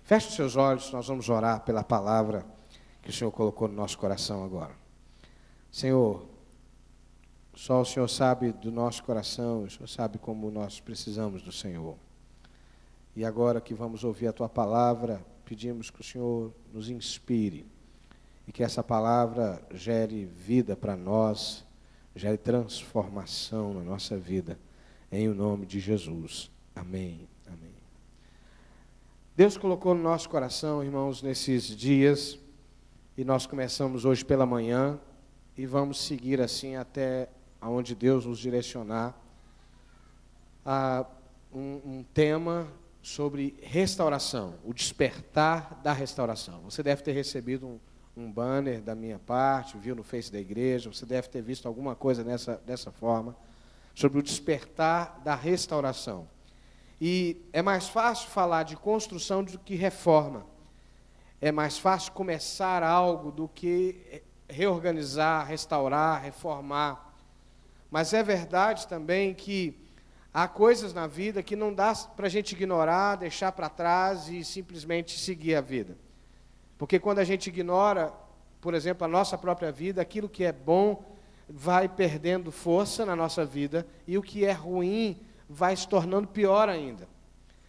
Feche os seus olhos, nós vamos orar pela palavra que o Senhor colocou no nosso coração agora. Senhor, só o Senhor sabe do nosso coração, o Senhor sabe como nós precisamos do Senhor. E agora que vamos ouvir a Tua palavra, pedimos que o Senhor nos inspire e que essa palavra gere vida para nós, gere transformação na nossa vida, em o nome de Jesus. Amém. Amém. Deus colocou no nosso coração, irmãos, nesses dias, e nós começamos hoje pela manhã, e vamos seguir assim até aonde Deus nos direcionar, a um tema sobre restauração, o despertar da restauração. Você deve ter recebido um banner da minha parte, viu no Face da igreja, você deve ter visto alguma coisa dessa forma, sobre o despertar da restauração. E é mais fácil falar de construção do que reforma. É mais fácil começar algo do que reorganizar, restaurar, reformar. Mas é verdade também que há coisas na vida que não dá para a gente ignorar, deixar para trás e simplesmente seguir a vida. Porque quando a gente ignora, por exemplo, a nossa própria vida, aquilo que é bom vai perdendo força na nossa vida e o que é ruim vai se tornando pior ainda.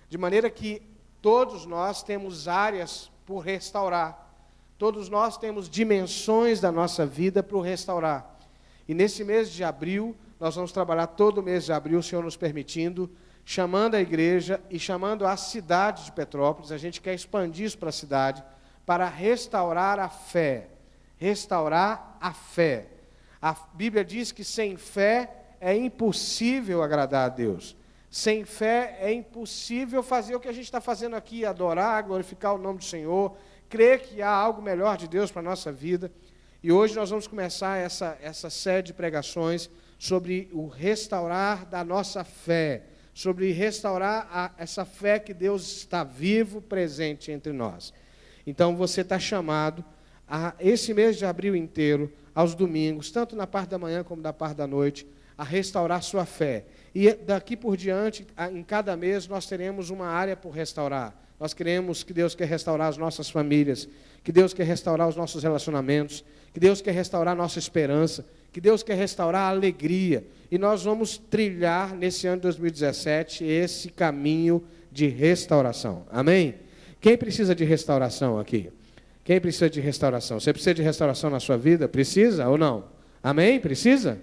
De maneira que todos nós temos áreas por restaurar. Todos nós temos dimensões da nossa vida para restaurar. E nesse mês de abril, nós vamos trabalhar todo o mês de abril, o Senhor nos permitindo, chamando a igreja e chamando a cidade de Petrópolis. A gente quer expandir isso para a cidade, para restaurar a fé. Restaurar a fé. A Bíblia diz que sem fé é impossível agradar a Deus. Sem fé é impossível fazer o que a gente está fazendo aqui, adorar, glorificar o nome do Senhor, crer que há algo melhor de Deus para a nossa vida. E hoje nós vamos começar essa série de pregações sobre o restaurar da nossa fé, sobre restaurar essa fé que Deus está vivo, presente entre nós. Então você está chamado a esse mês de abril inteiro, aos domingos, tanto na parte da manhã como da parte da noite, a restaurar sua fé. E daqui por diante, em cada mês, nós teremos uma área por restaurar. Nós queremos que Deus quer restaurar as nossas famílias, que Deus quer restaurar os nossos relacionamentos, que Deus quer restaurar a nossa esperança, que Deus quer restaurar a alegria. E nós vamos trilhar, nesse ano de 2017, esse caminho de restauração. Amém? Quem precisa de restauração aqui? Quem precisa de restauração? Você precisa de restauração na sua vida? Precisa ou não? Amém? Precisa?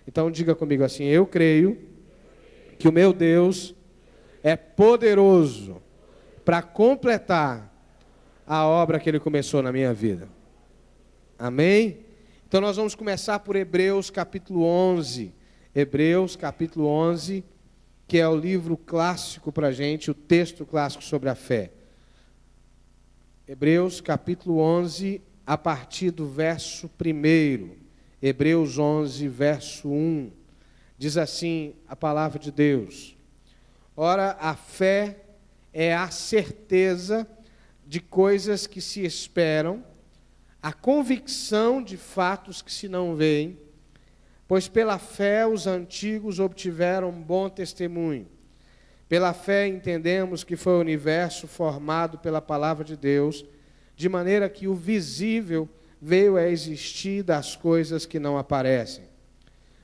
Então diga comigo assim: eu creio que o meu Deus é poderoso para completar a obra que Ele começou na minha vida. Amém? Então nós vamos começar por Hebreus capítulo 11. Hebreus capítulo 11, que é o livro clássico para a gente, o texto clássico sobre a fé. Hebreus capítulo 11, a partir do verso 1. Hebreus 11, verso 1. Diz assim a palavra de Deus: ora, a fé é a certeza de coisas que se esperam, a convicção de fatos que se não veem, pois pela fé os antigos obtiveram bom testemunho. Pela fé entendemos que foi o universo formado pela palavra de Deus, de maneira que o visível veio a existir das coisas que não aparecem.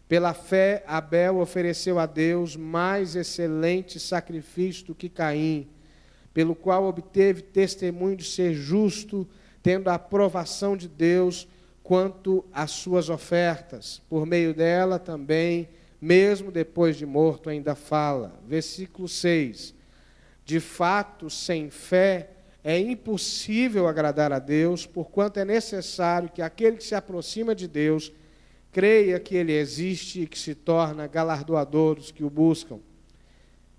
Pela fé, Abel ofereceu a Deus mais excelente sacrifício do que Caim, pelo qual obteve testemunho de ser justo, tendo a aprovação de Deus quanto às suas ofertas. Por meio dela também, mesmo depois de morto, ainda fala. Versículo 6. De fato, sem fé é impossível agradar a Deus, porquanto é necessário que aquele que se aproxima de Deus creia que Ele existe e que se torna galardoador dos que o buscam.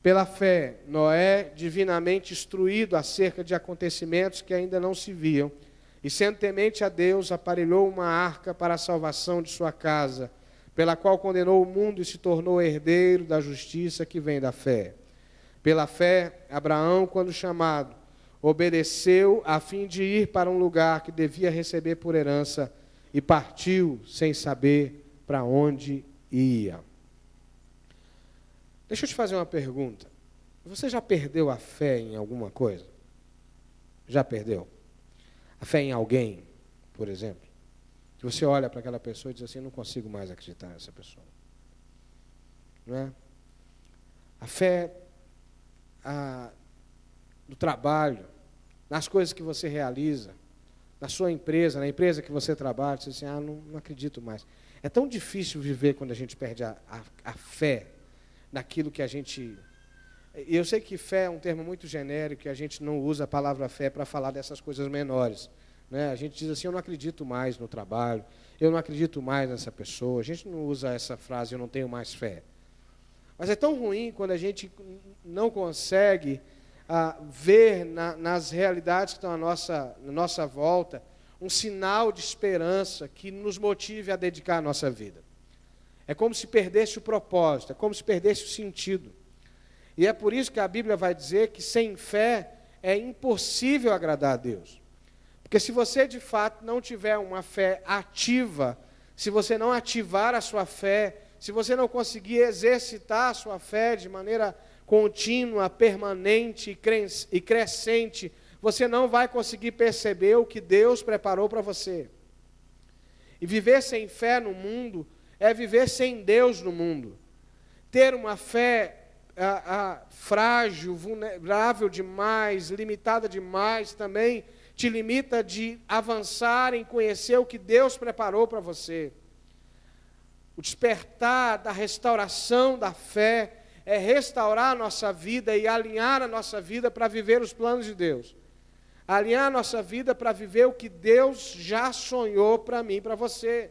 Pela fé, Noé, divinamente instruído acerca de acontecimentos que ainda não se viam, e sendo temente a Deus, aparelhou uma arca para a salvação de sua casa, pela qual condenou o mundo e se tornou herdeiro da justiça que vem da fé. Pela fé, Abraão, quando chamado, obedeceu a fim de ir para um lugar que devia receber por herança e partiu sem saber para onde ia. Deixa eu te fazer uma pergunta. Você já perdeu a fé em alguma coisa? Já perdeu? A fé em alguém, por exemplo, que você olha para aquela pessoa e diz assim, não consigo mais acreditar nessa pessoa. Não é? A fé no trabalho, nas coisas que você realiza, na sua empresa, na empresa que você trabalha, você diz assim, não acredito mais. É tão difícil viver quando a gente perde a fé naquilo que a gente... E eu sei que fé é um termo muito genérico, e a gente não usa a palavra fé para falar dessas coisas menores. Né? A gente diz assim, eu não acredito mais no trabalho, eu não acredito mais nessa pessoa. A gente não usa essa frase, eu não tenho mais fé. Mas é tão ruim quando a gente não consegue ver nas realidades que estão na nossa volta um sinal de esperança que nos motive a dedicar a nossa vida. É como se perdesse o propósito, é como se perdesse o sentido. E é por isso que a Bíblia vai dizer que sem fé é impossível agradar a Deus. Porque se você de fato não tiver uma fé ativa, se você não ativar a sua fé, se você não conseguir exercitar a sua fé de maneira contínua, permanente e crescente, você não vai conseguir perceber o que Deus preparou para você. E viver sem fé no mundo é viver sem Deus no mundo. Ter uma fé frágil, vulnerável demais, limitada demais, também te limita de avançar em conhecer o que Deus preparou para você. O despertar da restauração da fé é restaurar a nossa vida e alinhar a nossa vida para viver os planos de Deus. Alinhar a nossa vida para viver o que Deus já sonhou para mim e para você.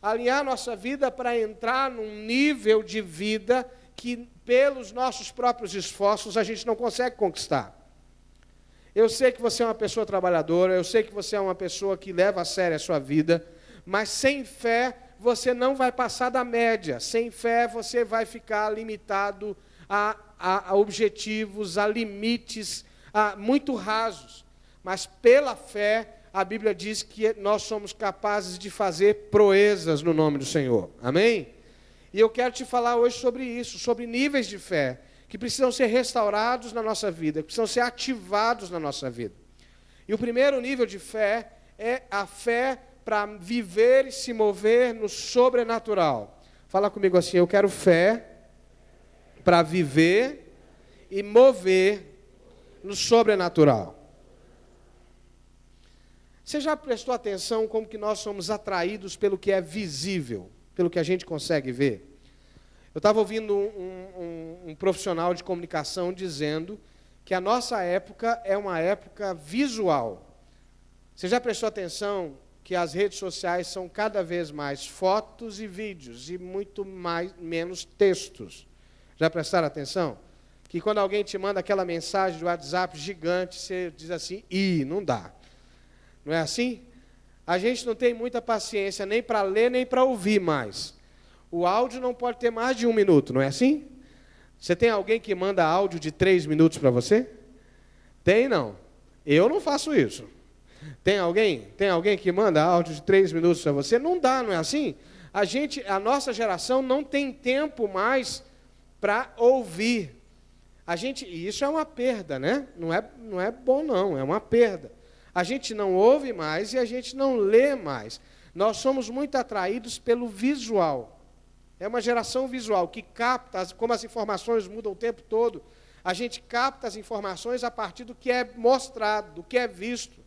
Alinhar a nossa vida para entrar num nível de vida que, pelos nossos próprios esforços, a gente não consegue conquistar. Eu sei que você é uma pessoa trabalhadora, eu sei que você é uma pessoa que leva a sério a sua vida, mas sem fé você não vai passar da média. Sem fé você vai ficar limitado a objetivos, a limites muito rasos. Mas pela fé, a Bíblia diz que nós somos capazes de fazer proezas no nome do Senhor. Amém? E eu quero te falar hoje sobre isso, sobre níveis de fé, que precisam ser restaurados na nossa vida, que precisam ser ativados na nossa vida. E o primeiro nível de fé é a fé para viver e se mover no sobrenatural. Fala comigo assim, eu quero fé para viver e mover no sobrenatural. Você já prestou atenção como que nós somos atraídos pelo que é visível, pelo que a gente consegue ver? Eu estava ouvindo um profissional de comunicação dizendo que a nossa época é uma época visual. Você já prestou atenção que as redes sociais são cada vez mais fotos e vídeos e muito menos textos? Já prestaram atenção? Que quando alguém te manda aquela mensagem do WhatsApp gigante, você diz assim, não dá. Não é assim? A gente não tem muita paciência nem para ler, nem para ouvir mais. O áudio não pode ter mais de 1 minuto, não é assim? Você tem alguém que manda áudio de 3 minutos para você? Tem, não. Eu não faço isso. Tem alguém? Tem alguém que manda áudio de 3 minutos para você? Não dá, não é assim? A nossa geração não tem tempo mais para ouvir. E isso é uma perda, né? Não é bom, não, é uma perda. A gente não ouve mais e a gente não lê mais. Nós somos muito atraídos pelo visual. É uma geração visual que capta, como as informações mudam o tempo todo, a gente capta as informações a partir do que é mostrado, do que é visto.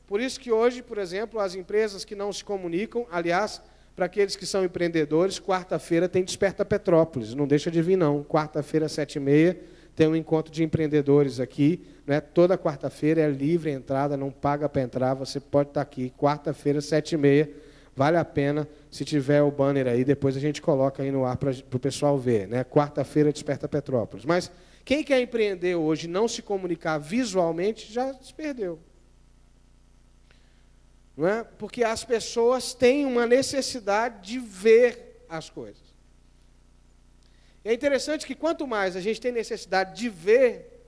Por isso que hoje, por exemplo, as empresas que não se comunicam, aliás, para aqueles que são empreendedores, quarta-feira tem Desperta Petrópolis, não deixa de vir não, quarta-feira, 7h30, tem um encontro de empreendedores aqui, né? Toda quarta-feira é livre a entrada, não paga para entrar, você pode estar aqui, quarta-feira, 7h30, vale a pena, se tiver o banner aí, depois a gente coloca aí no ar para o pessoal ver, né? Quarta-feira, Desperta Petrópolis. Mas quem quer empreender hoje e não se comunicar visualmente, já se perdeu. Não é? Porque as pessoas têm uma necessidade de ver as coisas. É interessante que quanto mais a gente tem necessidade de ver,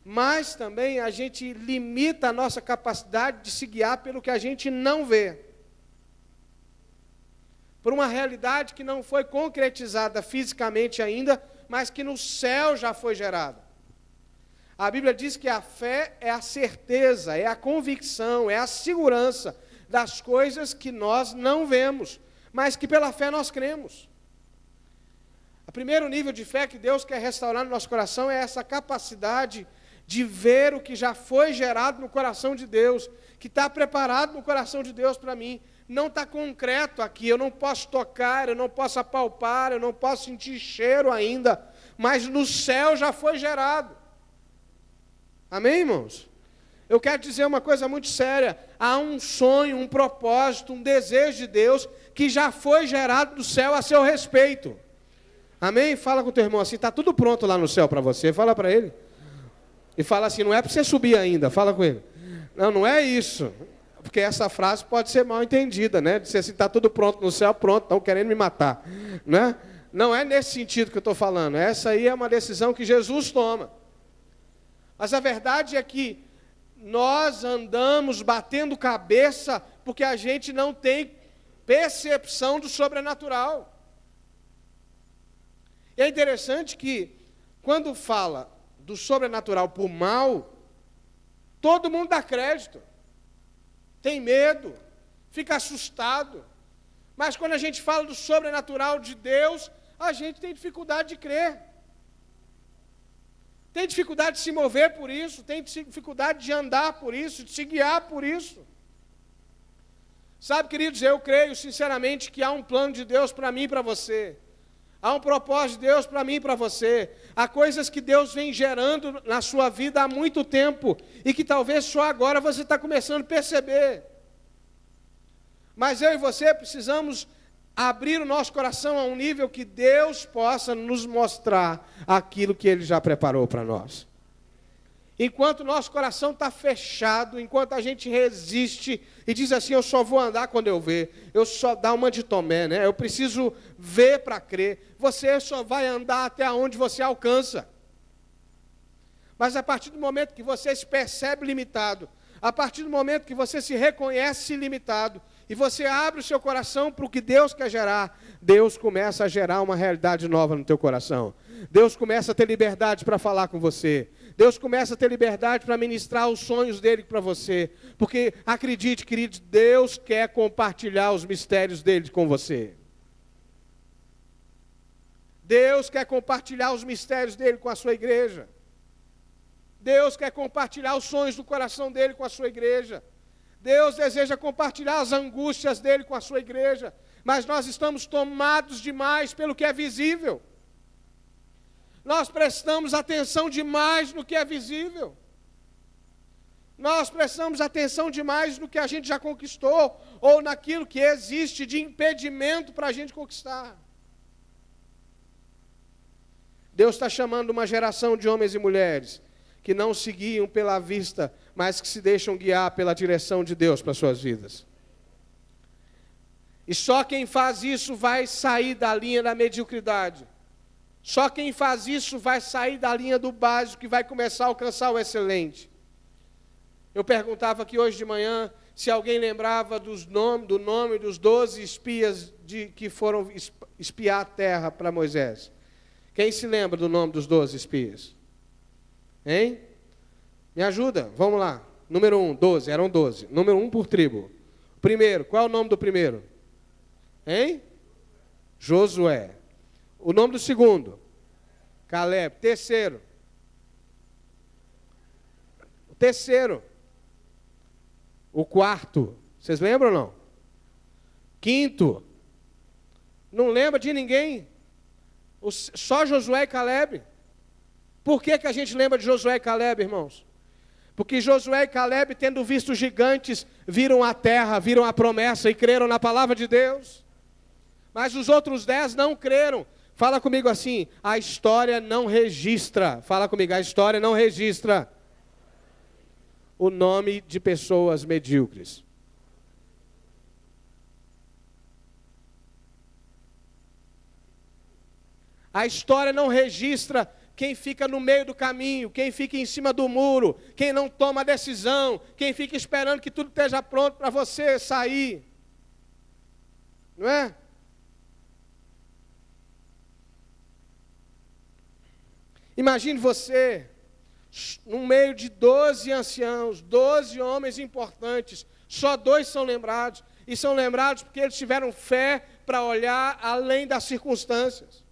mais também a gente limita a nossa capacidade de se guiar pelo que a gente não vê. Por uma realidade que não foi concretizada fisicamente ainda, mas que no céu já foi gerada. A Bíblia diz que a fé é a certeza, é a convicção, é a segurança das coisas que nós não vemos, mas que pela fé nós cremos. O primeiro nível de fé que Deus quer restaurar no nosso coração é essa capacidade de ver o que já foi gerado no coração de Deus, que está preparado no coração de Deus para mim. Não está concreto aqui, eu não posso tocar, eu não posso apalpar, eu não posso sentir cheiro ainda, mas no céu já foi gerado. Amém, irmãos? Eu quero dizer uma coisa muito séria, há um sonho, um propósito, um desejo de Deus que já foi gerado do céu a seu respeito. Amém? Fala com o teu irmão assim, está tudo pronto lá no céu para você, fala para ele. E fala assim, não é para você subir ainda, fala com ele. Não, não é isso. Porque essa frase pode ser mal entendida, né? Dizer assim, está tudo pronto no céu, pronto, estão querendo me matar. Né? Não é nesse sentido que eu estou falando. Essa aí é uma decisão que Jesus toma. Mas a verdade é que nós andamos batendo cabeça porque a gente não tem percepção do sobrenatural. E é interessante que, quando fala do sobrenatural por mal, todo mundo dá crédito, tem medo, fica assustado. Mas quando a gente fala do sobrenatural de Deus, a gente tem dificuldade de crer. Tem dificuldade de se mover por isso, tem dificuldade de andar por isso, de se guiar por isso. Sabe, queridos, eu creio sinceramente que há um plano de Deus para mim e para você. Há um propósito de Deus para mim e para você. Há coisas que Deus vem gerando na sua vida há muito tempo e que talvez só agora você está começando a perceber. Mas eu e você precisamos abrir o nosso coração a um nível que Deus possa nos mostrar aquilo que Ele já preparou para nós. Enquanto o nosso coração está fechado, enquanto a gente resiste e diz assim, eu só vou andar quando eu ver, eu só dá uma de Tomé, né? Eu preciso ver para crer. Você só vai andar até onde você alcança. Mas a partir do momento que você se percebe limitado, a partir do momento que você se reconhece limitado, e você abre o seu coração para o que Deus quer gerar, Deus começa a gerar uma realidade nova no teu coração. Deus começa a ter liberdade para falar com você. Deus começa a ter liberdade para ministrar os sonhos dele para você. Porque, acredite, queridos, Deus quer compartilhar os mistérios dele com você. Deus quer compartilhar os mistérios dele com a sua igreja. Deus quer compartilhar os sonhos do coração dele com a sua igreja. Deus deseja compartilhar as angústias dele com a sua igreja. Mas nós estamos tomados demais pelo que é visível. Nós prestamos atenção demais no que é visível. Nós prestamos atenção demais no que a gente já conquistou, ou naquilo que existe de impedimento para a gente conquistar. Deus está chamando uma geração de homens e mulheres que não se guiam pela vista, mas que se deixam guiar pela direção de Deus para as suas vidas. E só quem faz isso vai sair da linha da mediocridade. Só quem faz isso vai sair da linha do básico e vai começar a alcançar o excelente. Eu perguntava aqui hoje de manhã se alguém lembrava do nome dos 12 espias que foram espiar a terra para Moisés. Quem se lembra do nome dos 12 espias? Hein? Me ajuda, vamos lá. Número 1, 12, eram 12. Número 1 por tribo. Primeiro, qual é o nome do primeiro? Hein? Josué. O nome do segundo? Caleb. Terceiro. O terceiro. O quarto. Vocês lembram ou não? Quinto. Não lembra de ninguém? Só Josué e Caleb. Por que a gente lembra de Josué e Caleb, irmãos? Porque Josué e Caleb, tendo visto gigantes, viram a terra, viram a promessa e creram na palavra de Deus. Mas os outros 10 não creram. Fala comigo assim, a história não registra. Fala comigo, a história não registra o nome de pessoas medíocres. A história não registra quem fica no meio do caminho, quem fica em cima do muro, quem não toma decisão, quem fica esperando que tudo esteja pronto para você sair. Não é? Imagine você No meio de 12 anciãos, 12 homens importantes, só 2 são lembrados. E são lembrados porque eles tiveram fé para olhar além das circunstâncias.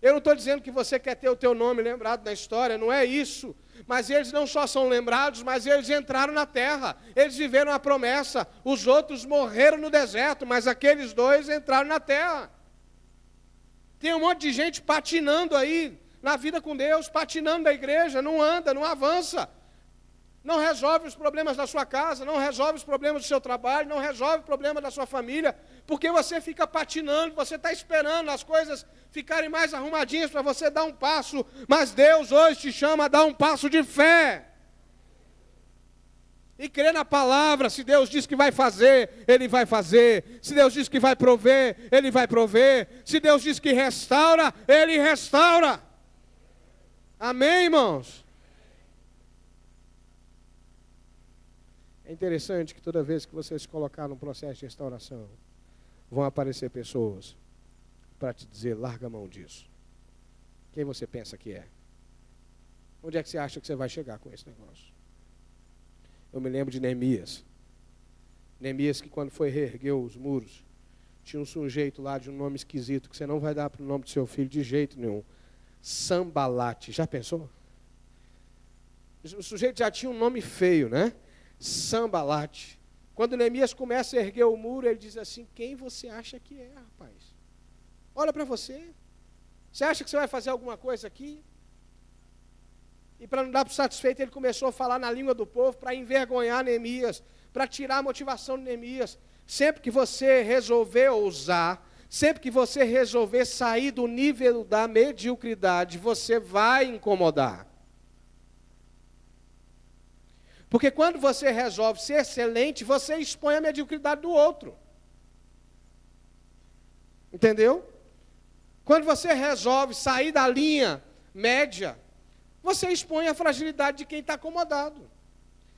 Eu não estou dizendo que você quer ter o teu nome lembrado na história, não é isso. Mas eles não só são lembrados, mas eles entraram na terra. Eles viveram a promessa. Os outros morreram no deserto, mas aqueles 2 entraram na terra. Tem um monte de gente patinando aí na vida com Deus, patinando na igreja, não anda, não avança. Não resolve os problemas da sua casa, não resolve os problemas do seu trabalho, não resolve o problema da sua família, porque você fica patinando, você está esperando as coisas ficarem mais arrumadinhas para você dar um passo, mas Deus hoje te chama a dar um passo de fé. E crer na palavra. Se Deus diz que vai fazer, Ele vai fazer. Se Deus diz que vai prover, Ele vai prover. Se Deus diz que restaura, Ele restaura. Amém, irmãos? É interessante que toda vez que você se colocar num processo de restauração, vão aparecer pessoas para te dizer, larga a mão disso. Quem você pensa que é? Onde é que você acha que você vai chegar com esse negócio? Eu me lembro de Neemias. Neemias que quando foi reerguer os muros, tinha um sujeito lá de um nome esquisito, que você não vai dar para o nome do seu filho de jeito nenhum. Sambalate. Já pensou? O sujeito já tinha um nome feio, né? Sambalate. Quando Neemias começa a erguer o muro, ele diz assim, quem você acha que é, rapaz? Olha para você. Você acha que você vai fazer alguma coisa aqui? E para não dar por satisfeito, ele começou a falar na língua do povo para envergonhar Neemias, para tirar a motivação de Neemias. Sempre que você resolver ousar, sempre que você resolver sair do nível da mediocridade, você vai incomodar. Porque quando você resolve ser excelente, você expõe a mediocridade do outro. Entendeu? Quando você resolve sair da linha média, você expõe a fragilidade de quem está acomodado.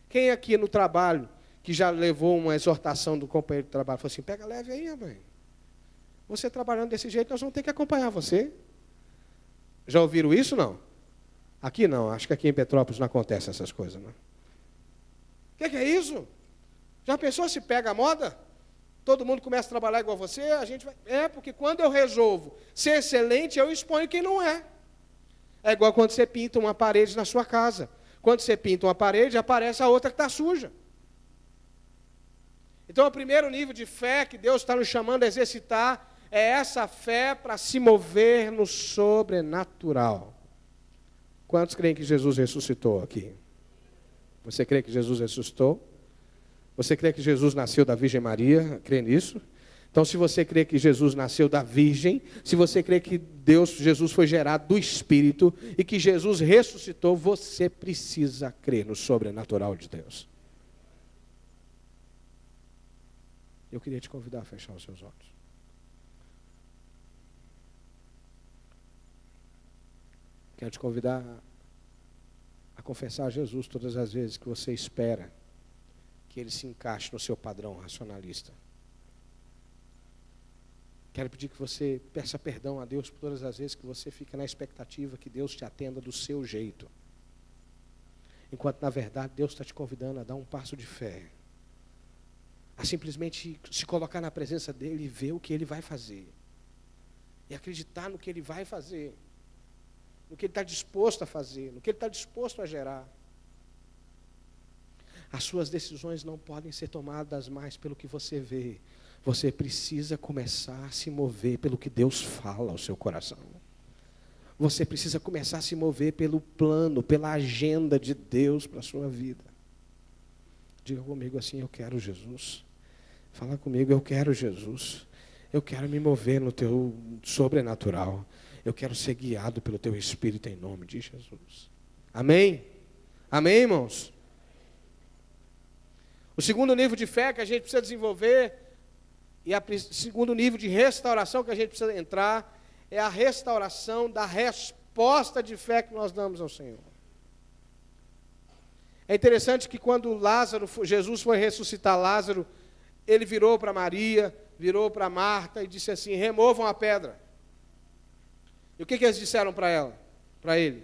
Quem aqui no trabalho, que já levou uma exortação do companheiro de trabalho, falou assim, pega leve aí, rapaz. Você trabalhando desse jeito, nós vamos ter que acompanhar você. Já ouviram isso, não? Aqui não, acho que aqui em Petrópolis não acontece essas coisas, não. O que é isso? Já pensou se pega a moda? Todo mundo começa a trabalhar igual você, a gente vai... porque quando eu resolvo ser excelente, eu exponho quem não é. É igual quando você pinta uma parede na sua casa. Quando você pinta uma parede, aparece a outra que está suja. Então, o primeiro nível de fé que Deus está nos chamando a exercitar é essa fé para se mover no sobrenatural. Quantos creem que Jesus ressuscitou aqui? Você crê que Jesus ressuscitou? Você crê que Jesus nasceu da Virgem Maria? Crê nisso? Então, se você crê que Jesus nasceu da Virgem, se você crê que Jesus foi gerado do Espírito e que Jesus ressuscitou, você precisa crer no sobrenatural de Deus. Eu queria te convidar a fechar os seus olhos. Quero te convidar a confessar a Jesus todas as vezes que você espera que Ele se encaixe no seu padrão racionalista. Quero pedir que você peça perdão a Deus por todas as vezes que você fica na expectativa que Deus te atenda do seu jeito. Enquanto, na verdade, Deus está te convidando a dar um passo de fé. A simplesmente se colocar na presença dEle e ver o que Ele vai fazer. E acreditar no que Ele vai fazer. No que Ele está disposto a fazer. No que Ele está disposto a gerar. As suas decisões não podem ser tomadas mais pelo que você vê. Você precisa começar a se mover pelo que Deus fala ao seu coração. Você precisa começar a se mover pelo plano, pela agenda de Deus para a sua vida. Diga comigo assim, eu quero Jesus. Fala comigo, eu quero Jesus. Eu quero me mover no teu sobrenatural. Eu quero ser guiado pelo teu Espírito em nome de Jesus. Amém? Amém, irmãos? O segundo nível de fé que a gente precisa desenvolver, e o segundo nível de restauração que a gente precisa entrar, é a restauração da resposta de fé que nós damos ao Senhor. É interessante que quando Jesus foi ressuscitar Lázaro, ele virou para Maria, virou para Marta e disse assim, removam a pedra. E o que eles disseram para ele?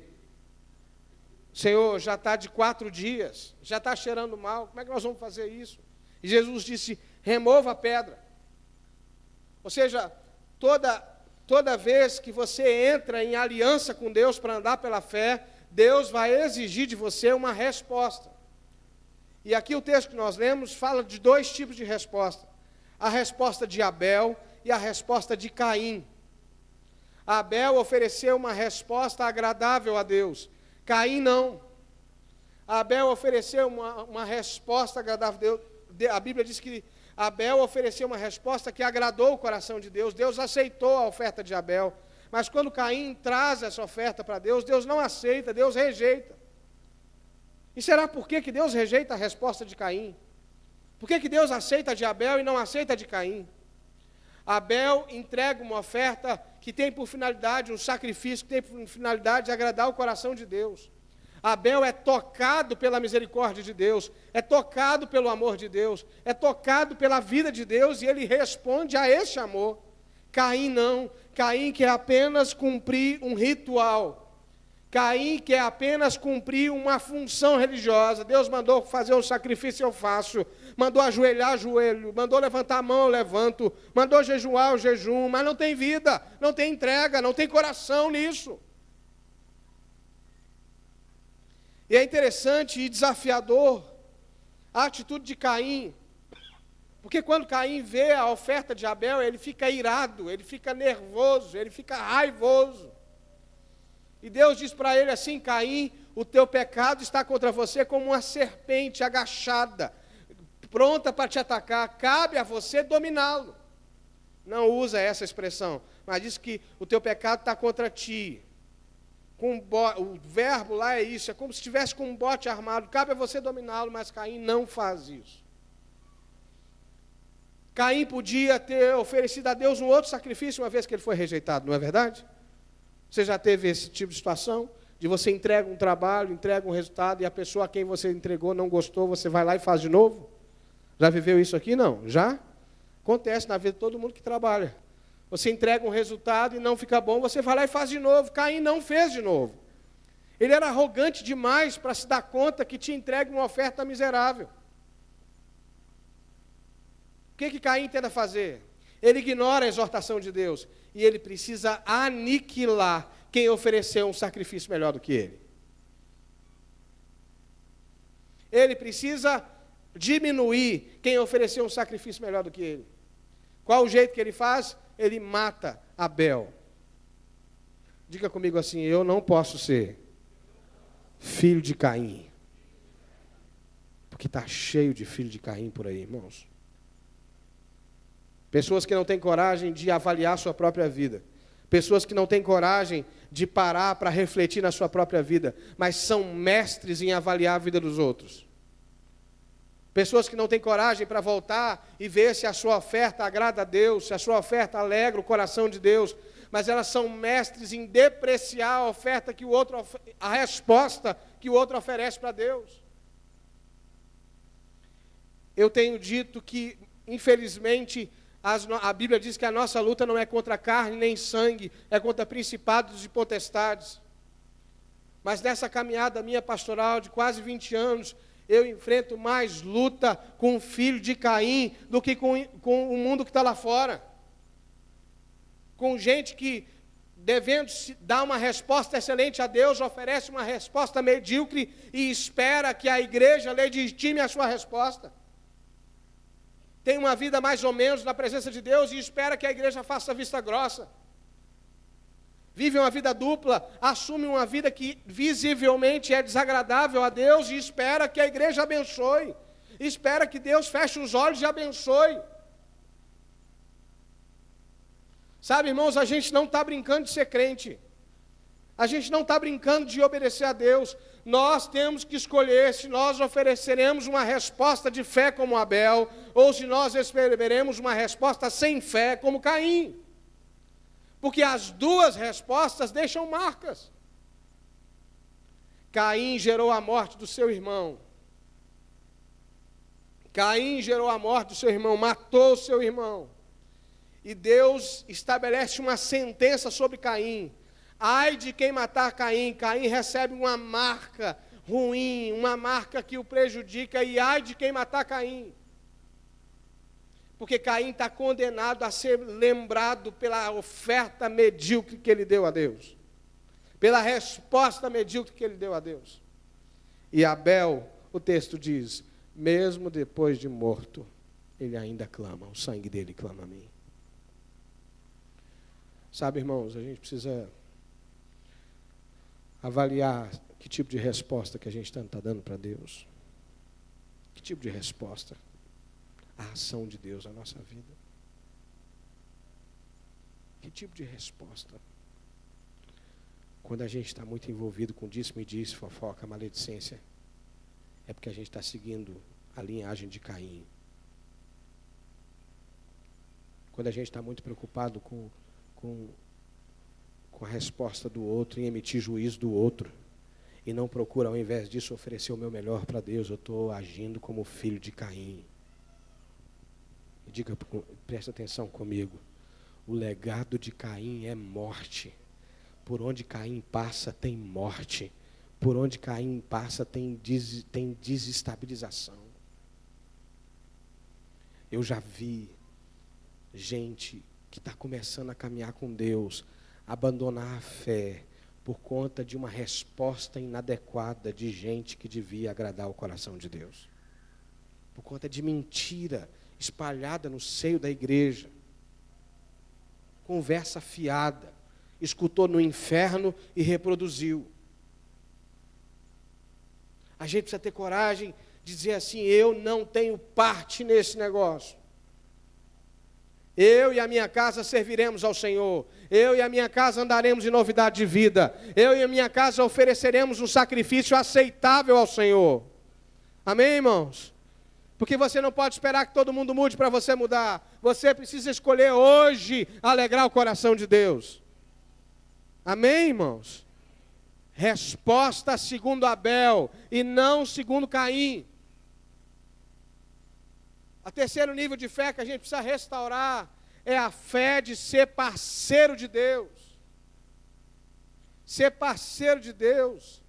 Senhor, já está de 4 dias, já está cheirando mal, como é que nós vamos fazer isso? E Jesus disse, remova a pedra. Ou seja, toda vez que você entra em aliança com Deus para andar pela fé, Deus vai exigir de você uma resposta. E aqui o texto que nós lemos fala de 2 tipos de resposta. A resposta de Abel e a resposta de Caim. Abel ofereceu uma resposta agradável a Deus. Caim não. Abel ofereceu uma resposta agradável a Deus. A Bíblia diz que Abel ofereceu uma resposta que agradou o coração de Deus. Deus aceitou a oferta de Abel. Mas quando Caim traz essa oferta para Deus, Deus não aceita, Deus rejeita. E será por que Deus rejeita a resposta de Caim? Por que Deus aceita a de Abel e não aceita a de Caim? Abel entrega uma oferta que tem por finalidade, um sacrifício que tem por finalidade de agradar o coração de Deus. Abel é tocado pela misericórdia de Deus, é tocado pelo amor de Deus, é tocado pela vida de Deus e ele responde a esse amor. Caim não. Caim quer apenas cumprir um ritual. Caim quer apenas cumprir uma função religiosa. Deus mandou fazer um sacrifício, eu faço. Mandou ajoelhar, ajoelho. Mandou levantar a mão, eu levanto. Mandou jejuar, eu jejum. Mas não tem vida, não tem entrega, não tem coração nisso. E é interessante e desafiador a atitude de Caim. Porque quando Caim vê a oferta de Abel, ele fica irado, ele fica nervoso, ele fica raivoso. E Deus diz para ele assim, Caim, o teu pecado está contra você como uma serpente agachada, pronta para te atacar, cabe a você dominá-lo. Não usa essa expressão, mas diz que o teu pecado está contra ti. O verbo lá é isso, é como se estivesse com um bote armado, cabe a você dominá-lo, mas Caim não faz isso. Caim podia ter oferecido a Deus um outro sacrifício, uma vez que ele foi rejeitado, não é verdade? Você já teve esse tipo de situação? De você entrega um trabalho, entrega um resultado, e a pessoa a quem você entregou não gostou, você vai lá e faz de novo? Já viveu isso aqui? Não. Já? Acontece na vida de todo mundo que trabalha. Você entrega um resultado e não fica bom, você vai lá e faz de novo. Caim não fez de novo. Ele era arrogante demais para se dar conta que te entrega uma oferta miserável. O que Caim tenta fazer? Ele ignora a exortação de Deus. E ele precisa aniquilar quem ofereceu um sacrifício melhor do que ele. Ele precisa diminuir quem ofereceu um sacrifício melhor do que ele. Qual o jeito que ele faz? Ele mata Abel. Diga comigo assim, eu não posso ser filho de Caim. Porque está cheio de filho de Caim por aí, irmãos. Pessoas que não têm coragem de avaliar sua própria vida. Pessoas que não têm coragem de parar para refletir na sua própria vida, mas são mestres em avaliar a vida dos outros. Pessoas que não têm coragem para voltar e ver se a sua oferta agrada a Deus, se a sua oferta alegra o coração de Deus, mas elas são mestres em depreciar a oferta que o outro, a resposta que o outro oferece para Deus. Eu tenho dito que, infelizmente, a Bíblia diz que a nossa luta não é contra carne nem sangue, é contra principados e potestades. Mas nessa caminhada minha pastoral de quase 20 anos, eu enfrento mais luta com o filho de Caim do que com o mundo que está lá fora. Com gente que, devendo dar uma resposta excelente a Deus, oferece uma resposta medíocre e espera que a igreja legitime a sua resposta. Tem uma vida mais ou menos na presença de Deus e espera que a igreja faça vista grossa. Vive uma vida dupla, assume uma vida que visivelmente é desagradável a Deus e espera que a igreja abençoe. Espera que Deus feche os olhos e abençoe. Sabe, irmãos, a gente não está brincando de ser crente. A gente não está brincando de obedecer a Deus. Nós temos que escolher se nós ofereceremos uma resposta de fé como Abel, ou se nós esperaremos uma resposta sem fé como Caim. Porque as duas respostas deixam marcas. Caim gerou a morte do seu irmão. Caim gerou a morte do seu irmão, matou o seu irmão. E Deus estabelece uma sentença sobre Caim. Ai de quem matar Caim. Caim recebe uma marca, ruim, uma marca que o prejudica, e ai de quem matar Caim. Porque Caim está condenado a ser lembrado pela oferta medíocre que ele deu a Deus, pela resposta medíocre que ele deu a Deus. E Abel, o texto diz, mesmo depois de morto, ele ainda clama, o sangue dele clama a mim. Sabe, irmãos, a gente precisa avaliar que tipo de resposta que a gente está dando para Deus. Que tipo de resposta? A ação de Deus na nossa vida. Que tipo de resposta? Quando a gente está muito envolvido com disse-me-disse, fofoca, maledicência, é porque a gente está seguindo a linhagem de Caim. Quando a gente está muito preocupado com a resposta do outro, em emitir juízo do outro, e não procura, ao invés disso, oferecer o meu melhor para Deus, eu estou agindo como filho de Caim. E diga, presta atenção comigo, o legado de Caim é morte. Por onde Caim passa tem morte. Por onde Caim passa tem desestabilização. Eu já vi gente que está começando a caminhar com Deus, abandonar a fé, por conta de uma resposta inadequada de gente que devia agradar o coração de Deus. Por conta de mentira espalhada no seio da igreja. Conversa fiada. Escutou no inferno e reproduziu. A gente precisa ter coragem de dizer assim, eu não tenho parte nesse negócio. Eu e a minha casa serviremos ao Senhor. Eu e a minha casa andaremos em novidade de vida. Eu e a minha casa ofereceremos um sacrifício aceitável ao Senhor. Amém, irmãos? Porque você não pode esperar que todo mundo mude para você mudar. Você precisa escolher hoje alegrar o coração de Deus. Amém, irmãos? Resposta segundo Abel e não segundo Caim. O terceiro nível de fé que a gente precisa restaurar é a fé de ser parceiro de Deus. Ser parceiro de Deus.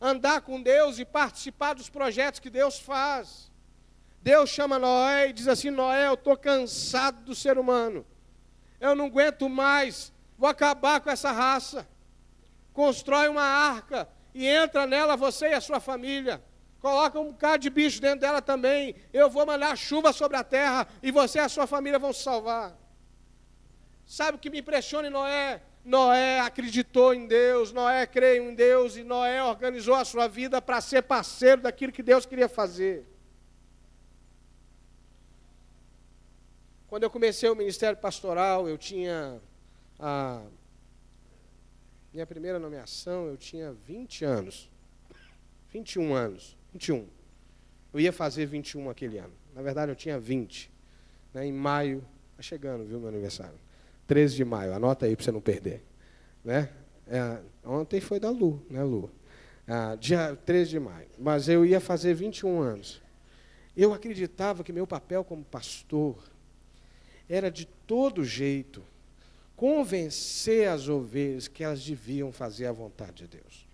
Andar com Deus e participar dos projetos que Deus faz. Deus chama Noé e diz assim, Noé, eu estou cansado do ser humano. Eu não aguento mais, vou acabar com essa raça. Constrói uma arca e entra nela você e a sua família. Coloca um bocado de bicho dentro dela também. Eu vou mandar chuva sobre a terra e você e a sua família vão se salvar. Sabe o que me impressiona em Noé? Noé acreditou em Deus, Noé creu em Deus e Noé organizou a sua vida para ser parceiro daquilo que Deus queria fazer. Quando eu comecei o ministério pastoral, eu tinha minha primeira nomeação, eu tinha 20 anos. 21 anos. 21. Eu ia fazer 21 aquele ano. Na verdade, eu tinha 20. Né, em maio, está chegando, viu, meu aniversário? 13 de maio, anota aí para você não perder. Né? Ontem foi da Lu, né, Lu? Dia 13 de maio. Mas eu ia fazer 21 anos. Eu acreditava que meu papel como pastor era de todo jeito convencer as ovelhas que elas deviam fazer a vontade de Deus.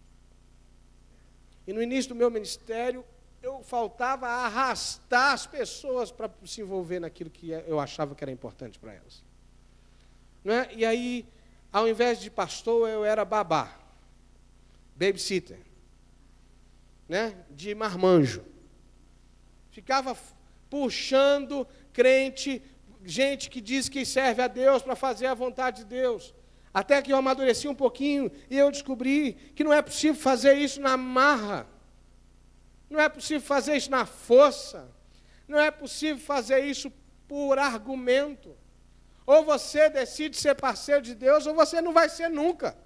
E no início do meu ministério, eu faltava arrastar as pessoas para se envolver naquilo que eu achava que era importante para elas. Não é? E aí, ao invés de pastor, eu era babá, babysitter, né? De marmanjo. Ficava puxando crente, gente que diz que serve a Deus para fazer a vontade de Deus. Até que eu amadureci um pouquinho e eu descobri que não é possível fazer isso na marra. Não é possível fazer isso na força. Não é possível fazer isso por argumento. Ou você decide ser parceiro de Deus, ou você não vai ser nunca.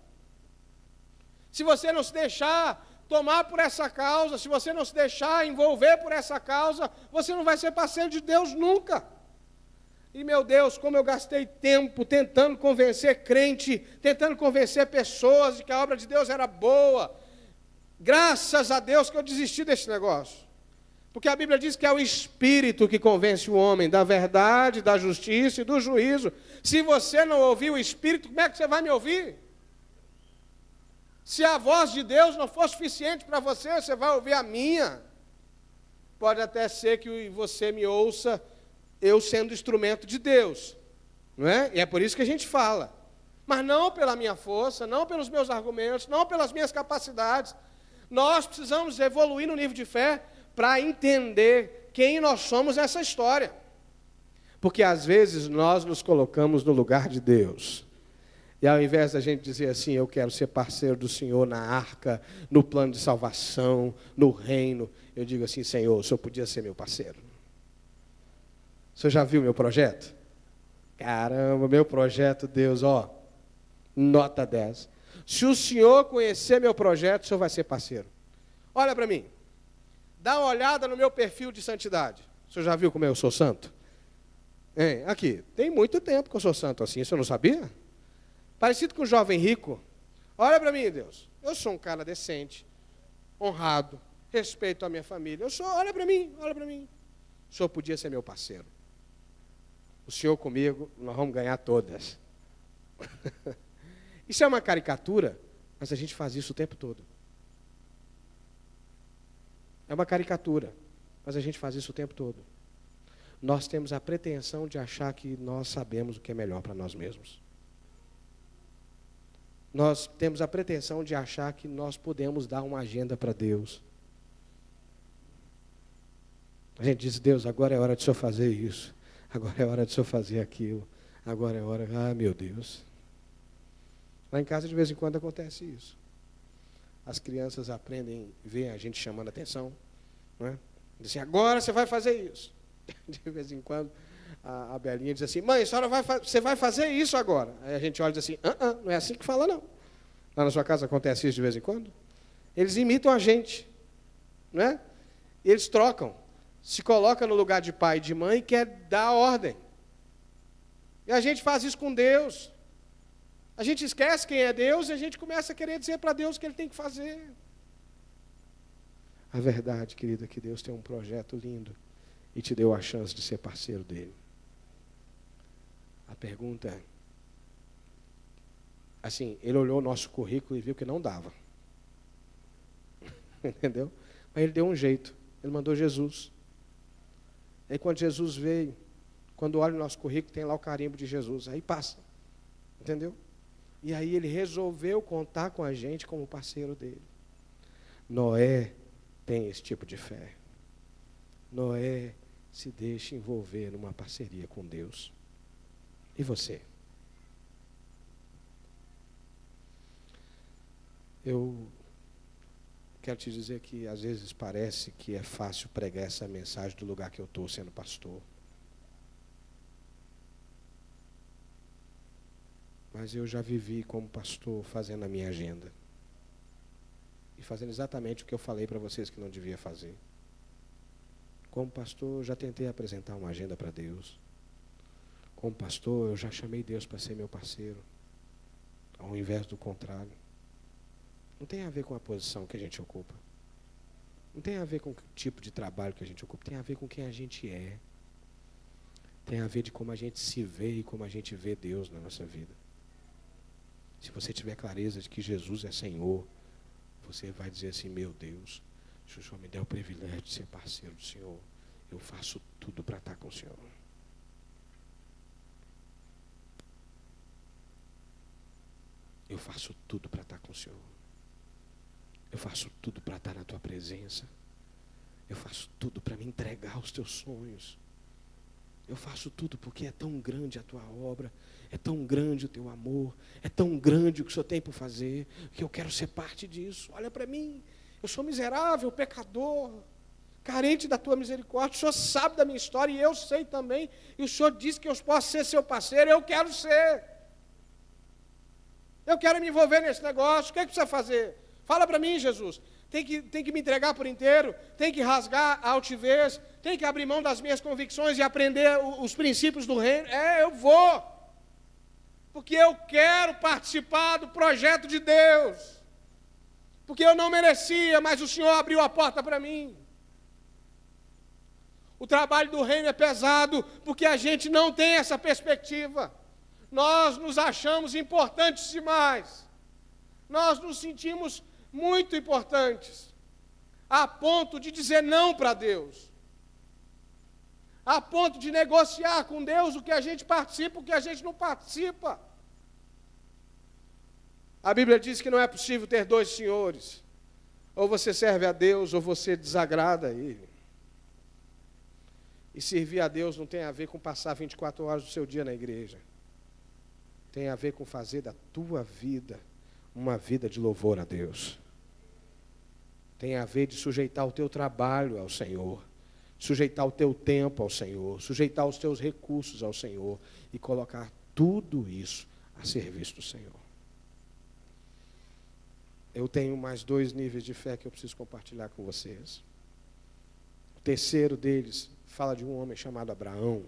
Se você não se deixar tomar por essa causa, se você não se deixar envolver por essa causa, você não vai ser parceiro de Deus nunca. E, meu Deus, como eu gastei tempo tentando convencer crente, tentando convencer pessoas de que a obra de Deus era boa. Graças a Deus que eu desisti desse negócio. Porque a Bíblia diz que é o Espírito que convence o homem da verdade, da justiça e do juízo. Se você não ouvir o Espírito, como é que você vai me ouvir? Se a voz de Deus não for suficiente para você, você vai ouvir a minha. Pode até ser que você me ouça, eu sendo instrumento de Deus, não é? E é por isso que a gente fala. Mas não pela minha força, não pelos meus argumentos, não pelas minhas capacidades. Nós precisamos evoluir no nível de fé para entender quem nós somos nessa história. Porque às vezes nós nos colocamos no lugar de Deus. E ao invés da gente dizer assim, eu quero ser parceiro do Senhor na arca, no plano de salvação, no reino, eu digo assim, Senhor, o Senhor podia ser meu parceiro. O Senhor já viu meu projeto? Caramba, meu projeto, Deus, ó, nota 10. Se o Senhor conhecer meu projeto, o Senhor vai ser parceiro. Olha para mim, dá uma olhada no meu perfil de santidade. O Senhor já viu como eu sou santo? Aqui, tem muito tempo que eu sou santo assim, o senhor não sabia? Parecido com um jovem rico. Olha para mim, Deus. Eu sou um cara decente, honrado, respeito a minha família. Olha para mim, olha para mim. O senhor podia ser meu parceiro. O senhor comigo, nós vamos ganhar todas. Isso é uma caricatura, mas a gente faz isso o tempo todo. É uma caricatura, mas a gente faz isso o tempo todo. Nós temos a pretensão de achar que nós sabemos o que é melhor para nós mesmos. Nós temos a pretensão de achar que nós podemos dar uma agenda para Deus. A gente diz, Deus, agora é hora de o Senhor fazer isso. Agora é hora de o Senhor fazer aquilo. Agora é hora, meu Deus. Lá em casa, de vez em quando, acontece isso. As crianças aprendem, veem a gente chamando a atenção. Não é? Dizem, agora você vai fazer isso. De vez em quando, a Belinha diz assim, mãe, você vai fazer isso agora. Aí a gente olha e diz assim, não é assim que fala, não. Lá na sua casa acontece isso de vez em quando? Eles imitam a gente, não é? Eles trocam. Se coloca no lugar de pai e de mãe e quer dar ordem. E a gente faz isso com Deus. A gente esquece quem é Deus e a gente começa a querer dizer para Deus o que Ele tem que fazer. A verdade, querida, é que Deus tem um projeto lindo e te deu a chance de ser parceiro dele. A pergunta é, assim, ele olhou o nosso currículo e viu que não dava. Entendeu? Mas ele deu um jeito, ele mandou Jesus. Aí quando Jesus veio, quando olha o nosso currículo, tem lá o carimbo de Jesus, aí passa. Entendeu? E aí ele resolveu contar com a gente como parceiro dele. Noé tem esse tipo de fé. Noé se deixa envolver numa parceria com Deus. E você? Eu quero te dizer que às vezes parece que é fácil pregar essa mensagem do lugar que eu estou sendo pastor. Mas eu já vivi como pastor fazendo a minha agenda. E fazendo exatamente o que eu falei para vocês que não devia fazer. Como pastor, eu já tentei apresentar uma agenda para Deus. Como pastor, eu já chamei Deus para ser meu parceiro, ao invés do contrário. Não tem a ver com a posição que a gente ocupa. Não tem a ver com o tipo de trabalho que a gente ocupa. Tem a ver com quem a gente é. Tem a ver de como a gente se vê e como a gente vê Deus na nossa vida. Se você tiver clareza de que Jesus é Senhor, você vai dizer assim, meu Deus, se o Senhor me der o privilégio de ser parceiro do Senhor, eu faço tudo para estar com o Senhor. Eu faço tudo para estar com o Senhor. Eu faço tudo para estar na tua presença. Eu faço tudo para me entregar aos teus sonhos. Eu faço tudo porque é tão grande a tua obra, é tão grande o teu amor, é tão grande o que o Senhor tem por fazer, que eu quero ser parte disso. Olha para mim, eu sou miserável, pecador, carente da tua misericórdia. O Senhor sabe da minha história e eu sei também. E o Senhor disse que eu posso ser seu parceiro, eu quero ser. Eu quero me envolver nesse negócio. O que é que precisa fazer? Fala para mim, Jesus. Tem que me entregar por inteiro, tem que rasgar a altivez, tem que abrir mão das minhas convicções e aprender os princípios do reino. Eu vou. Porque eu quero participar do projeto de Deus. Porque eu não merecia, mas o Senhor abriu a porta para mim. O trabalho do reino é pesado, porque a gente não tem essa perspectiva. Nós nos achamos importantes demais. Nós nos sentimos muito importantes, a ponto de dizer não para Deus, a ponto de negociar com Deus o que a gente participa, o que a gente não participa. A Bíblia diz que não é possível ter dois senhores, ou você serve a Deus, ou você desagrada a Ele. E servir a Deus não tem a ver com passar 24 horas do seu dia na igreja. Tem a ver com fazer da tua vida uma vida de louvor a Deus. Tem a ver de sujeitar o teu trabalho ao Senhor, sujeitar o teu tempo ao Senhor, sujeitar os teus recursos ao Senhor e colocar tudo isso a serviço do Senhor. Eu tenho mais 2 níveis de fé que eu preciso compartilhar com vocês. O terceiro deles fala de um homem chamado Abraão.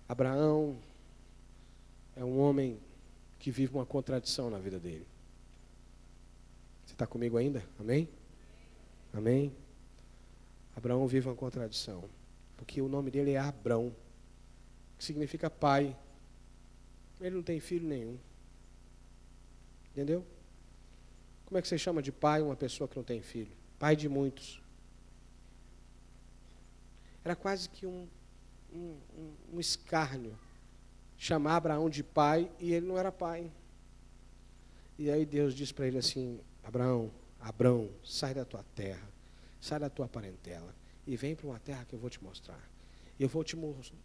Abraão é um homem que vive uma contradição na vida dele. Você está comigo ainda? Amém? Amém? Abraão vive uma contradição, porque o nome dele é Abrão, que significa pai. Ele não tem filho nenhum. Entendeu? Como é que você chama de pai uma pessoa que não tem filho? Pai de muitos. Era quase que um escárnio chamar Abraão de pai e ele não era pai. E aí Deus diz para ele assim: Abrão, sai da tua terra, sai da tua parentela e vem para uma terra que eu vou te mostrar. Eu vou te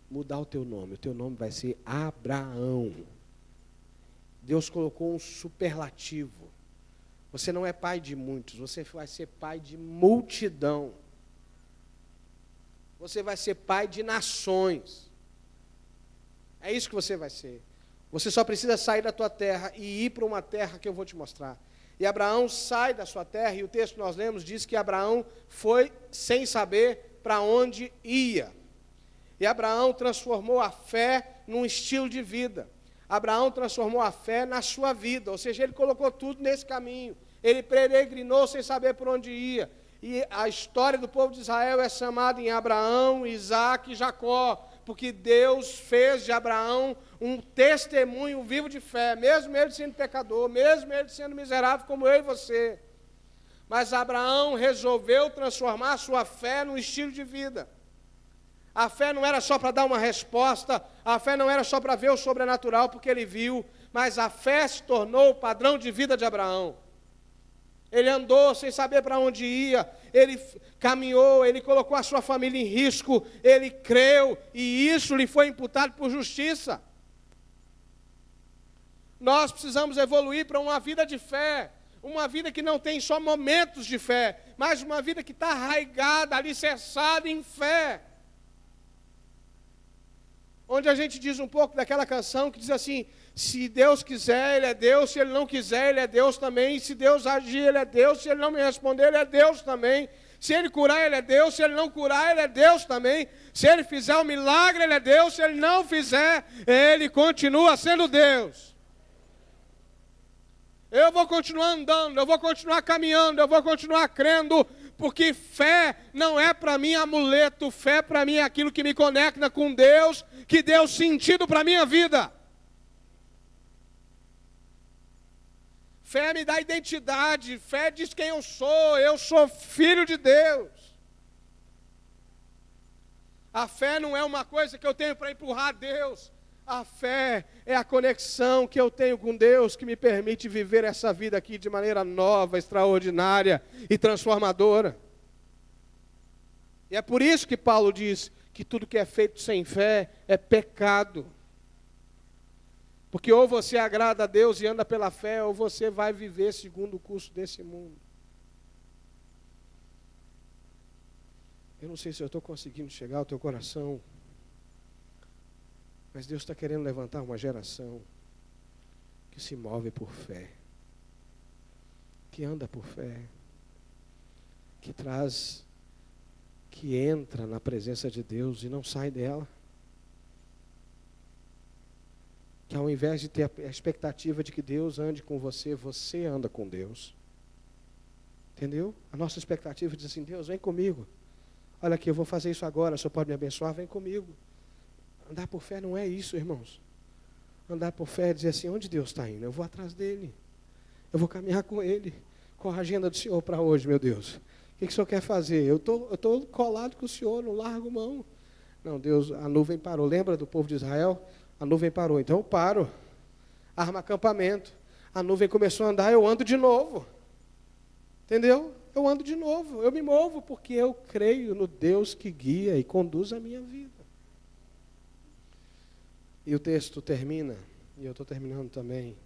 mudar o teu nome vai ser Abraão. Deus colocou um superlativo. Você não é pai de muitos, você vai ser pai de multidão. Você vai ser pai de nações. É isso que você vai ser. Você só precisa sair da tua terra e ir para uma terra que eu vou te mostrar. E Abraão sai da sua terra, e o texto que nós lemos diz que Abraão foi sem saber para onde ia. E Abraão transformou a fé num estilo de vida. Abraão transformou a fé na sua vida, ou seja, ele colocou tudo nesse caminho. Ele peregrinou sem saber por onde ia. E a história do povo de Israel é chamada em Abraão, Isaque e Jacó, porque Deus fez de Abraão um testemunho vivo de fé, mesmo ele sendo pecador, mesmo ele sendo miserável como eu e você. Mas Abraão resolveu transformar a sua fé num estilo de vida. A fé não era só para dar uma resposta, a fé não era só para ver o sobrenatural, porque ele viu, mas a fé se tornou o padrão de vida de Abraão. Ele andou sem saber para onde ia, ele caminhou, ele colocou a sua família em risco, ele creu, e isso lhe foi imputado por justiça. Nós precisamos evoluir para uma vida de fé, uma vida que não tem só momentos de fé, mas uma vida que está arraigada, alicerçada em fé. Onde a gente diz um pouco daquela canção que diz assim: se Deus quiser, Ele é Deus, se Ele não quiser, Ele é Deus também, se Deus agir, Ele é Deus, se Ele não me responder, Ele é Deus também, se Ele curar, Ele é Deus, se Ele não curar, Ele é Deus também, se Ele fizer um milagre, Ele é Deus, se Ele não fizer, Ele continua sendo Deus. Eu vou continuar andando, eu vou continuar caminhando, eu vou continuar crendo, porque fé não é para mim amuleto, fé para mim é aquilo que me conecta com Deus, que deu sentido para a minha vida. Fé me dá identidade, fé diz quem eu sou filho de Deus. A fé não é uma coisa que eu tenho para empurrar Deus. A fé é a conexão que eu tenho com Deus, que me permite viver essa vida aqui de maneira nova, extraordinária e transformadora. E é por isso que Paulo diz que tudo que é feito sem fé é pecado. Porque ou você agrada a Deus e anda pela fé, ou você vai viver segundo o curso desse mundo. Eu não sei se eu estou conseguindo chegar ao teu coração, mas Deus está querendo levantar uma geração que se move por fé, que anda por fé, que entra na presença de Deus e não sai dela. Que ao invés de ter a expectativa de que Deus ande com você, você anda com Deus. Entendeu? A nossa expectativa diz assim: Deus, vem comigo. Olha aqui, eu vou fazer isso agora, o Senhor pode me abençoar, vem comigo. Andar por fé não é isso, irmãos. Andar por fé e dizer assim, onde Deus está indo? Eu vou atrás dele. Eu vou caminhar com ele. Qual a agenda do Senhor para hoje, meu Deus? O que o Senhor quer fazer? Eu tô colado com o Senhor, não largo mão. Não, Deus, a nuvem parou. Lembra do povo de Israel? A nuvem parou. Então eu paro. Arma acampamento. A nuvem começou a andar, eu ando de novo. Entendeu? Eu ando de novo. Eu me movo porque eu creio no Deus que guia e conduz a minha vida. E o texto termina, e eu estou terminando também,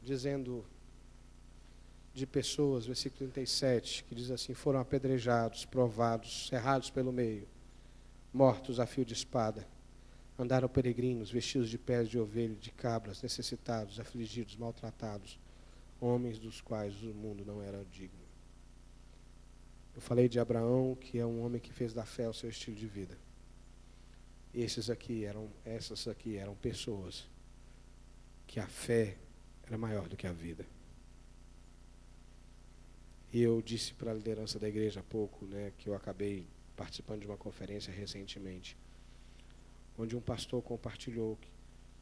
dizendo de pessoas, versículo 37, que diz assim, foram apedrejados, provados, cerrados pelo meio, mortos a fio de espada, andaram peregrinos, vestidos de peles de ovelha, de cabras, necessitados, afligidos, maltratados, homens dos quais o mundo não era digno. Eu falei de Abraão, que é um homem que fez da fé o seu estilo de vida. Essas aqui eram pessoas que a fé era maior do que a vida. E eu disse para a liderança da igreja há pouco, que eu acabei participando de uma conferência recentemente, onde um pastor compartilhou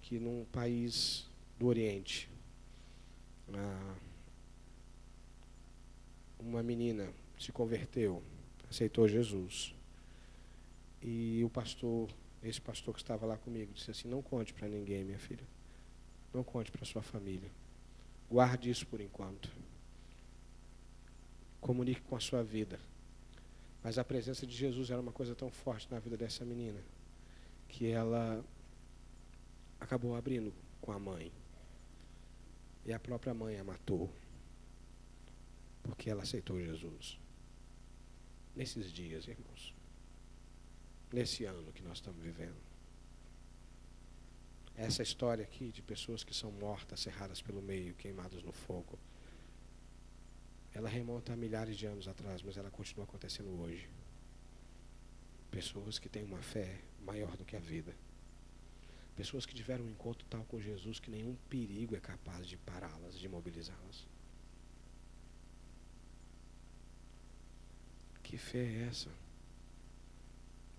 que num país do Oriente, uma menina se converteu, aceitou Jesus. E esse pastor que estava lá comigo, disse assim, não conte para ninguém, minha filha. Não conte para sua família. Guarde isso por enquanto. Comunique com a sua vida. Mas a presença de Jesus era uma coisa tão forte na vida dessa menina, que ela acabou abrindo com a mãe. E a própria mãe a matou, porque ela aceitou Jesus. Nesses dias, irmãos, nesse ano que nós estamos vivendo, essa história aqui de pessoas que são mortas, cerradas pelo meio, queimadas no fogo, ela remonta a milhares de anos atrás, mas ela continua acontecendo hoje. Pessoas que têm uma fé maior do que a vida. Pessoas que tiveram um encontro tal com Jesus que nenhum perigo é capaz de pará-las, de imobilizá-las. Que fé é essa?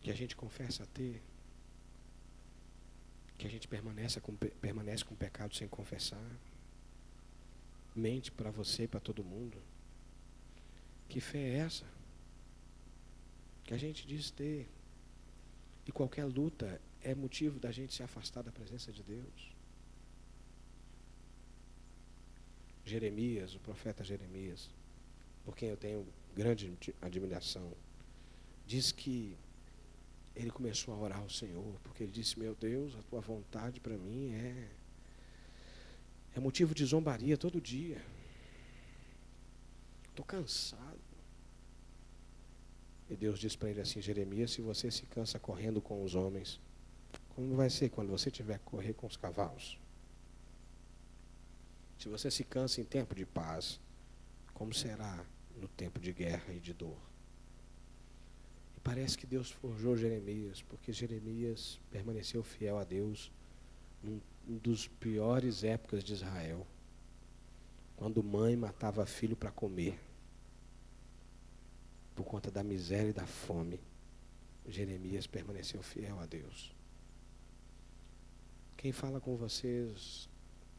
Que a gente confessa a ter? Que a gente permanece com o pecado sem confessar? Mente para você e para todo mundo? Que fé é essa? Que a gente diz ter. E qualquer luta é motivo da gente se afastar da presença de Deus. Jeremias, o profeta Jeremias, por quem eu tenho grande admiração, diz que ele começou a orar ao Senhor, porque ele disse, meu Deus, a tua vontade para mim é motivo de zombaria todo dia. Estou cansado. E Deus disse para ele assim, Jeremias, se você se cansa correndo com os homens, como vai ser quando você tiver que correr com os cavalos? Se você se cansa em tempo de paz, como será no tempo de guerra e de dor? E parece que Deus forjou Jeremias, porque Jeremias permaneceu fiel a Deus num dos piores épocas de Israel, quando mãe matava filho para comer, por conta da miséria e da fome. Jeremias permaneceu fiel a Deus. Quem fala com vocês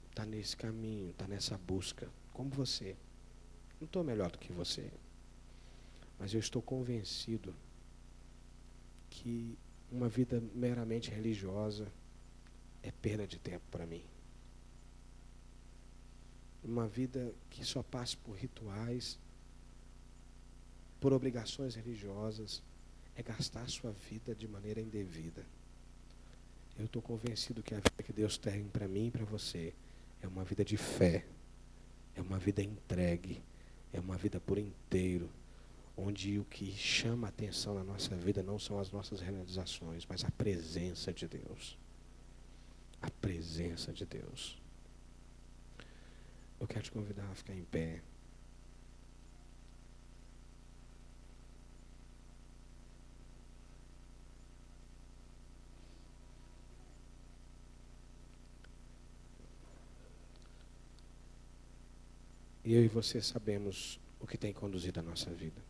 está nesse caminho, está nessa busca, como você. Não estou melhor do que você, mas eu estou convencido que uma vida meramente religiosa é perda de tempo para mim. Uma vida que só passa por rituais, por obrigações religiosas, é gastar a sua vida de maneira indevida. Eu estou convencido que a vida que Deus tem para mim e para você é uma vida de fé, é uma vida entregue, é uma vida por inteiro, onde o que chama a atenção na nossa vida não são as nossas realizações, mas a presença de Deus. A presença de Deus. Eu quero te convidar a ficar em pé. Eu e você sabemos o que tem conduzido a nossa vida.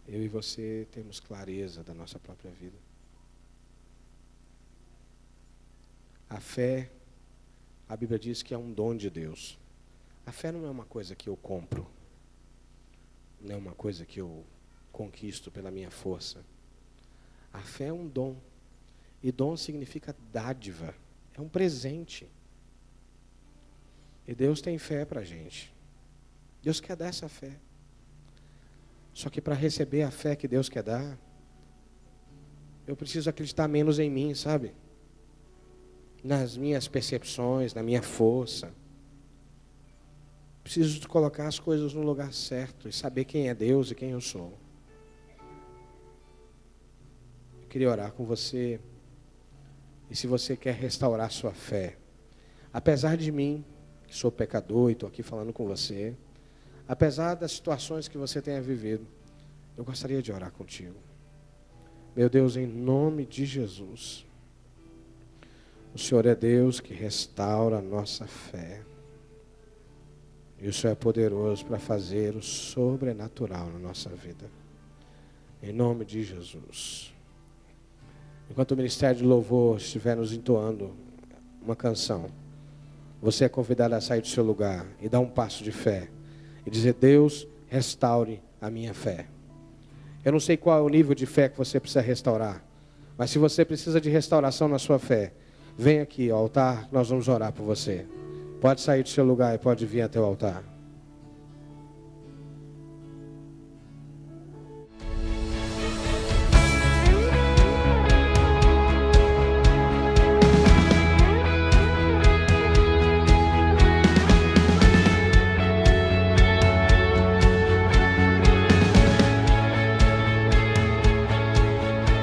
Eu e você temos clareza da nossa própria vida. A fé, a Bíblia diz que é um dom de Deus. A fé não é uma coisa que eu compro. Não é uma coisa que eu conquisto pela minha força. A fé é um dom. E dom significa dádiva. É um presente. E Deus tem fé para a gente. Deus quer dar essa fé. Só que para receber a fé que Deus quer dar, eu preciso acreditar menos em mim, sabe? Nas minhas percepções, na minha força. Preciso colocar as coisas no lugar certo e saber quem é Deus e quem eu sou. Eu queria orar com você. E se você quer restaurar sua fé, apesar de mim, que sou pecador e estou aqui falando com você, apesar das situações que você tenha vivido, eu gostaria de orar contigo. Meu Deus, em nome de Jesus, o Senhor é Deus que restaura a nossa fé. E o Senhor é poderoso para fazer o sobrenatural na nossa vida. Em nome de Jesus. Enquanto o Ministério de Louvor estiver nos entoando uma canção, você é convidado a sair do seu lugar e dar um passo de fé. E dizer: Deus, restaure a minha fé. Eu não sei qual é o nível de fé que você precisa restaurar. Mas se você precisa de restauração na sua fé, vem aqui ao altar, nós vamos orar por você. Pode sair do seu lugar e pode vir até o altar.